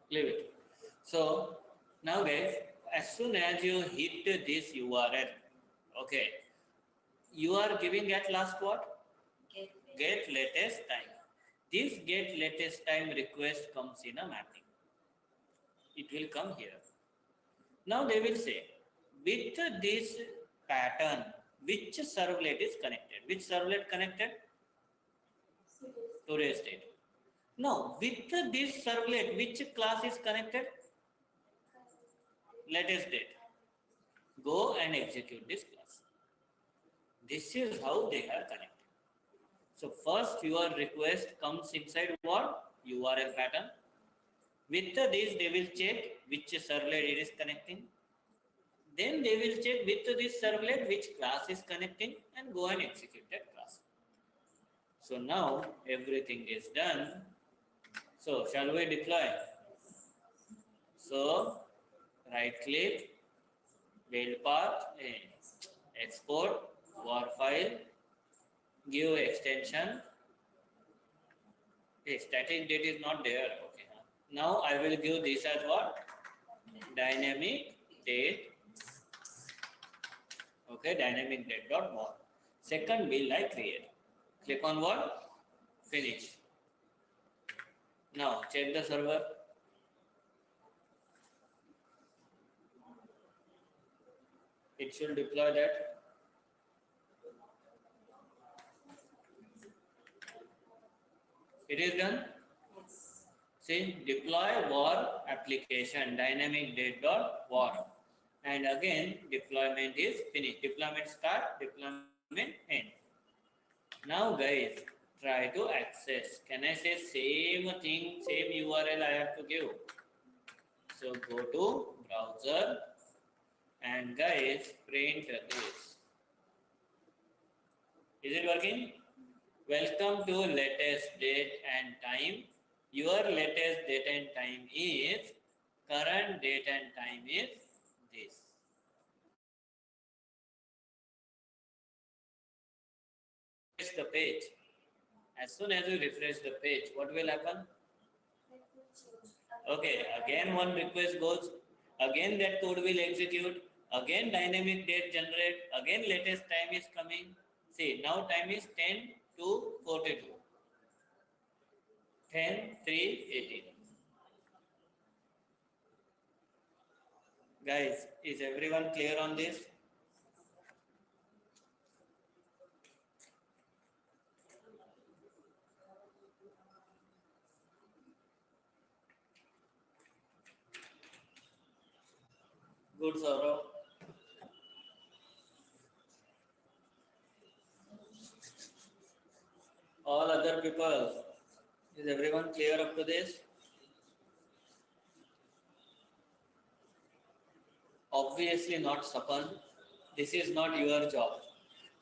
Leave it. So now, guys, as soon as you hit this URL, okay, you are giving at last what? Get latest time. This get latest time request comes in a mapping. It will come here. Now they will say, with this pattern, which servlet is connected? Which servlet connected? Today's date. Now, with this servlet, which class is connected? Latest date. Go and execute this class. This is how they are connected. So first your request comes inside what? URL pattern. With this they will check which servlet it is connecting. Then they will check with this servlet which class is connecting and go and execute that class. So now everything is done. So shall we deploy? So right click, build path, export, war file, give extension. Static date is not there. Okay. Now I will give this as what? Dynamic date. Okay, dynamic date dot war. Second will I create. Click on what? Finish. Now check the server. It should deploy that. It is done. See, deploy war application dynamic date dot war, and again deployment is finished. Deployment start, deployment end. Now guys, try to access. Can I say same thing, same URL I have to give? So go to browser and guys print this. Is it working? Welcome to latest date and time. Your latest date and time is, current date and time is this. Refresh the page. As soon as you refresh the page, what will happen? Okay, again one request goes, again that code will execute, again dynamic date generate, again latest time is coming. See, now time is 10 to 42. 10, 3, 18. Guys, is everyone clear on this? Good, Saurav. All other people, is everyone clear up to this? Obviously not, Sapan. This is not your job.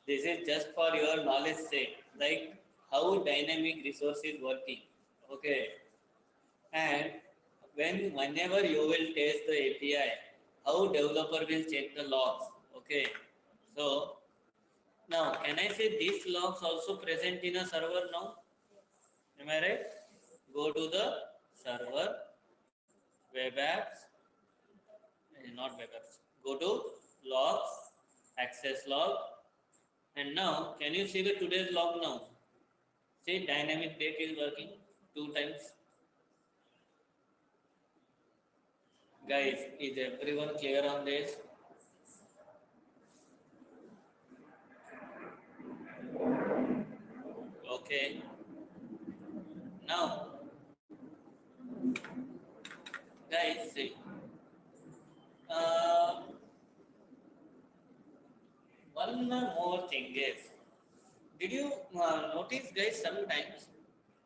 This is just for your knowledge sake, like how dynamic resource is working. Okay. And whenever you will test the API, how developer will check the logs. Okay. So now can I say these logs also present in a server now? Am I right? Go to the server, web apps, not web apps. Go to logs, access log, and now can you see the today's log now? See, dynamic date is working 2 times. Guys, is everyone clear on this? Okay. Now, guys, see. One more thing is, did you notice, guys, sometimes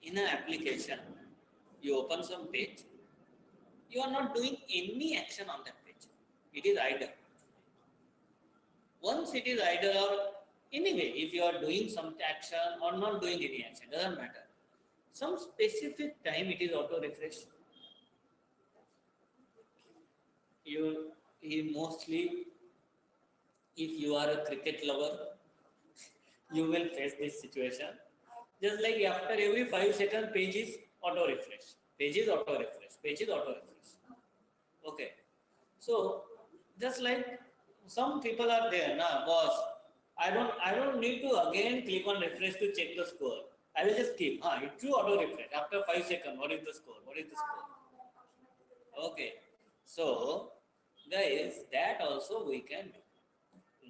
in an application, you open some page, you are not doing any action on that page. It is idle. Once it is idle, or anyway, if you are doing some action or not doing any action, doesn't matter. Some specific time it is auto refresh. You mostly, if you are a cricket lover, you will face this situation. Just like after every 5 seconds, page is auto refresh. Page is auto refresh. Page is auto refresh. Okay. So just like some people are there, nah, boss. I don't need to again click on refresh to check the score. I will just keep. It will auto refresh after 5 seconds. What is the score? What is the score? Okay. So guys, that also we can do.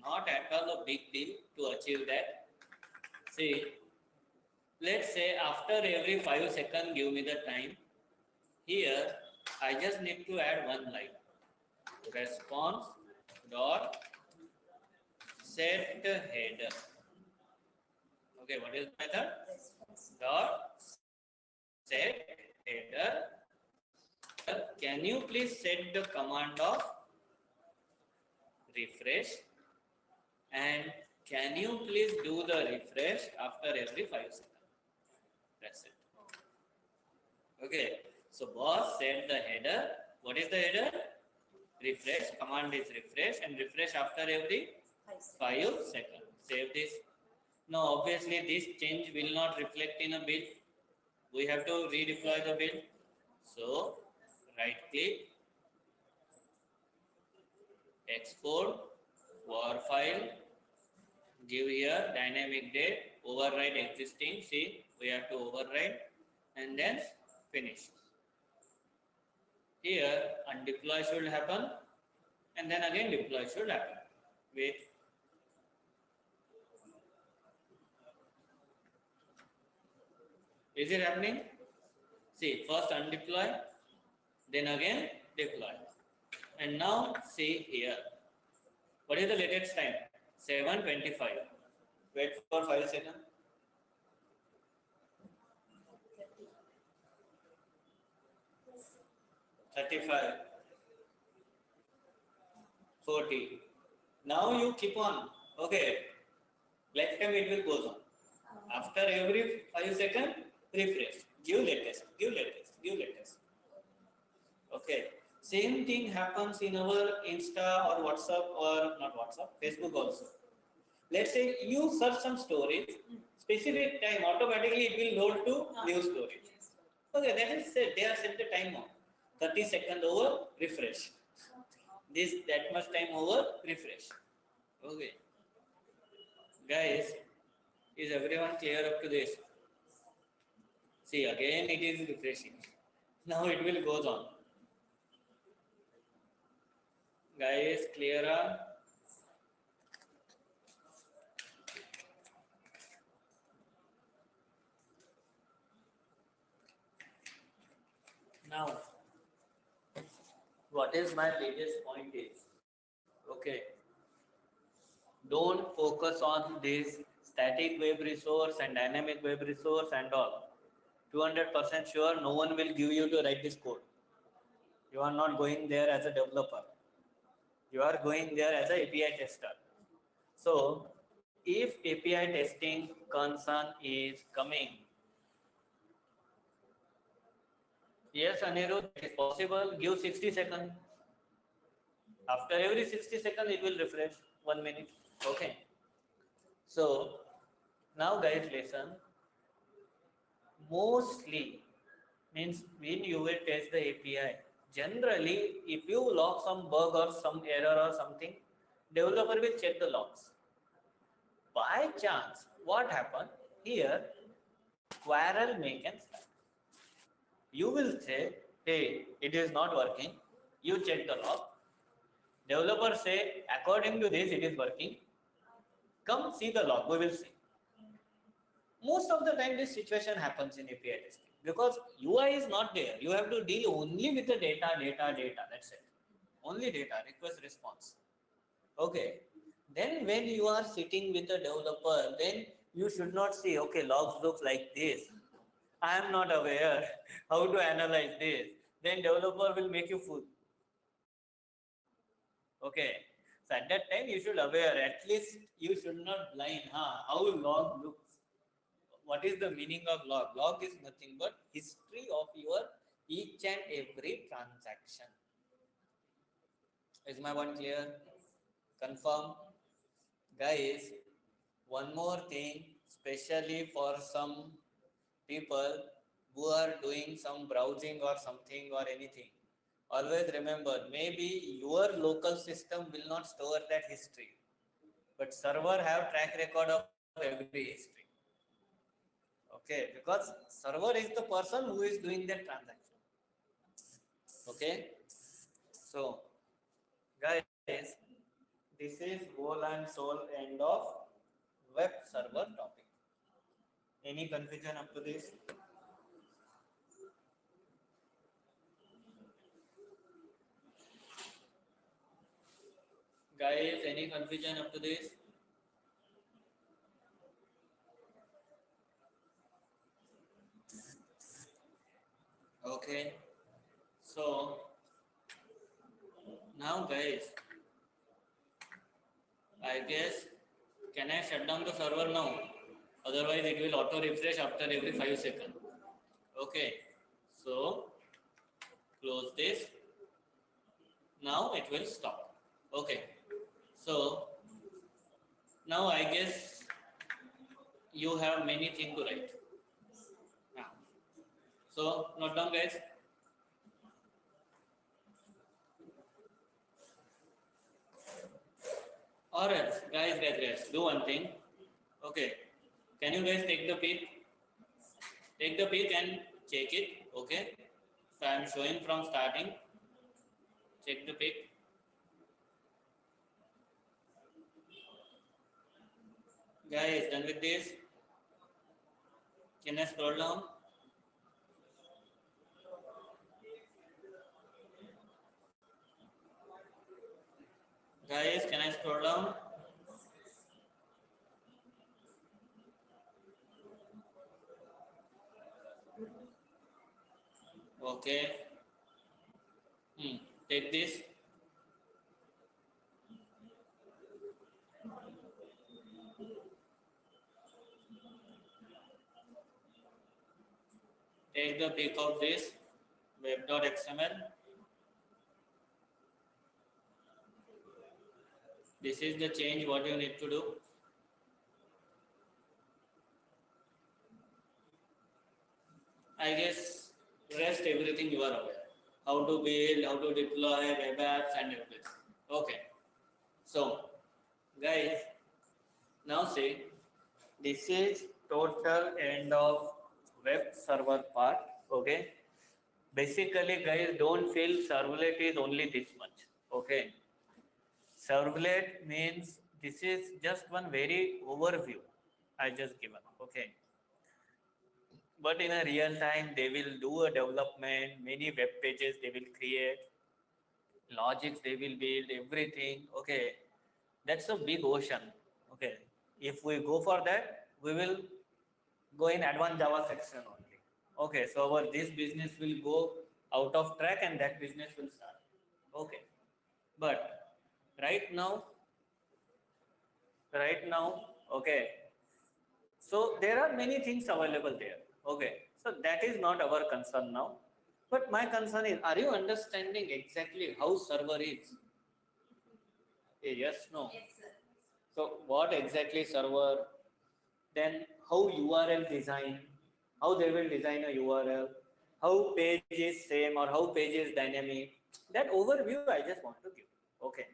Not at all a big deal to achieve that. See, let's say after every 5 seconds, give me the time. Here, I just need to add one line. Response dot set header. Okay, what is the method? Dot set header. Can you please set the command of refresh? And can you please do the refresh after every 5 seconds? That's it. Okay. So boss set the header. What is the header? Refresh. Command is refresh, and refresh after every 5 seconds. Save this. Now obviously this change will not reflect in a build. We have to redeploy the build. So right click, export, war file, give here dynamic date, override existing. See, we have to override and then finish. Here undeploy should happen and then again deploy should happen. Wait. Is it happening? See, first undeploy, then again deploy. And now see here. What is the latest time? 7:25. Wait for 5 seconds. 35. 40. Now you keep on. Okay. Lifetime it will go on. After every 5 seconds, refresh. Give latest. Give latest. Give latest. Okay. Same thing happens in our Insta or WhatsApp, or not WhatsApp, Facebook also. Let's say you search some stories, specific time, automatically it will load to new stories. Okay, that is set. They are set the time on 30 seconds over, refresh. That much time over, refresh. Okay. Guys, is everyone clear up to this? See, again it is refreshing. Now it will goes on. Guys, clear up? Now, what is my biggest point is, okay, don't focus on this static web resource and dynamic web resource and all. 200% sure no one will give you to write this code. You are not going there as a developer. You are going there as a API tester. So, if API testing concern is coming, yes, Anirudh, it is possible. Give 60 seconds. After every 60 seconds, it will refresh 1 minute. Okay. So, now guys, listen. Mostly means when you will test the API, generally, if you log some bug or some error or something, developer will check the logs. By chance, what happened? Here, quarrel may can start. You will say, hey, it is not working. You check the log. Developer say, according to this, it is working. Come see the log, we will see. Most of the time, this situation happens in API testing because UI is not there. You have to deal only with the data. That's it. Only data, request, response. Okay. Then when you are sitting with the developer, then you should not say, okay, logs look like this. I am not aware how to analyze this. Then developer will make you fool. Okay. So at that time you should aware, at least you should not blind, how log looks. What is the meaning of log? Log is nothing but history of your each and every transaction. Is my one clear? Confirm? Guys, one more thing, especially for some people who are doing some browsing or something or anything. Always remember, maybe your local system will not store that history, but server have track record of every history. Okay, because server is the person who is doing that transaction. Okay, so guys, this is whole and sole end of web server topic. Any confusion up to this? Guys, any confusion up to this? Okay, so now guys, I guess, can I shut down the server now? Otherwise, it will auto refresh after every 5 seconds. Okay, so close this. Now it will stop. Okay, so now I guess you have many things to write. Now, so note down, guys. Or else, guys, do one thing. Okay, can you guys take the peek? Take the peek and check it. Okay, so I am showing from starting. Check the peek. Guys, done with this? Can I scroll down? Guys, can I scroll down? Okay. Take this. Take the peek of this web.xml. This is the change what you need to do. I guess rest everything you are aware. How to build, how to deploy web apps and everything. Okay. So, guys, now see, this is total end of web server part. Okay. Basically, guys, don't feel servlet is only this much. Okay. Servlet means this is just one very overview I just given. Okay. But in a real time, they will do a development, many web pages they will create, logics they will build, everything. Okay. That's a big ocean. Okay. If we go for that, we will go in advanced Java section only. Okay. So our this business will go out of track and that business will start. Okay. But right now, okay. So there are many things available there. Okay. So that is not our concern now. But my concern is, are you understanding exactly how server is? Yes, no. Yes, sir. So what exactly server? Then how URL design? How they will design a URL? How page is same or how page is dynamic? That overview I just want to give. Okay.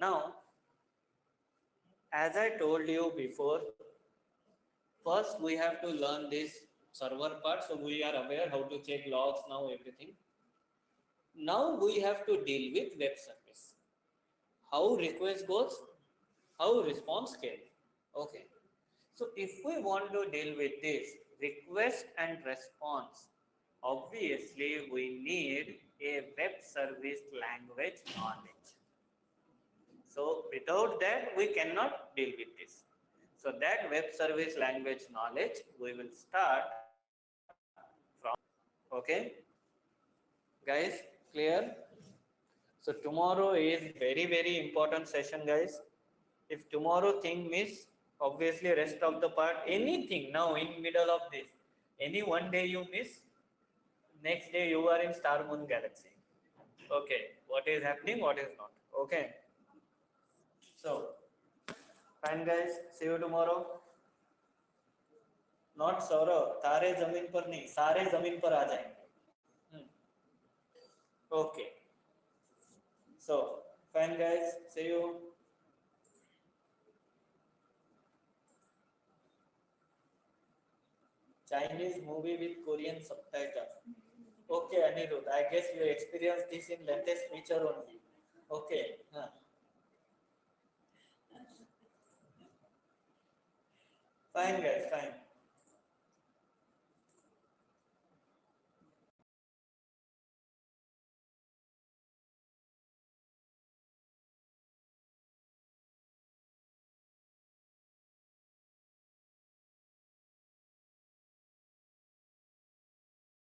Now, as I told you before, first we have to learn this server part. So we are aware how to check logs now, everything. Now we have to deal with web service. How request goes, how response came. Okay. So if we want to deal with this request and response, obviously we need a web service language knowledge. So without that, we cannot deal with this. So that web service language knowledge, we will start from, okay? Guys, clear? So tomorrow is very important session, guys. If tomorrow thing miss, obviously rest of the part, anything now in middle of this, any one day you miss, next day you are in star moon galaxy. Okay, what is happening, what is not. Okay. So, fine guys, see you tomorrow. Not Saurabh, तारे जमीन पर नहीं, सारे जमीन पर आ जाएंगे. Okay. So, fine guys, see you. Chinese movie with Korean subtitle. Okay, Anirudh, I guess you experienced this in latest feature only. Okay. Fine guys, fine.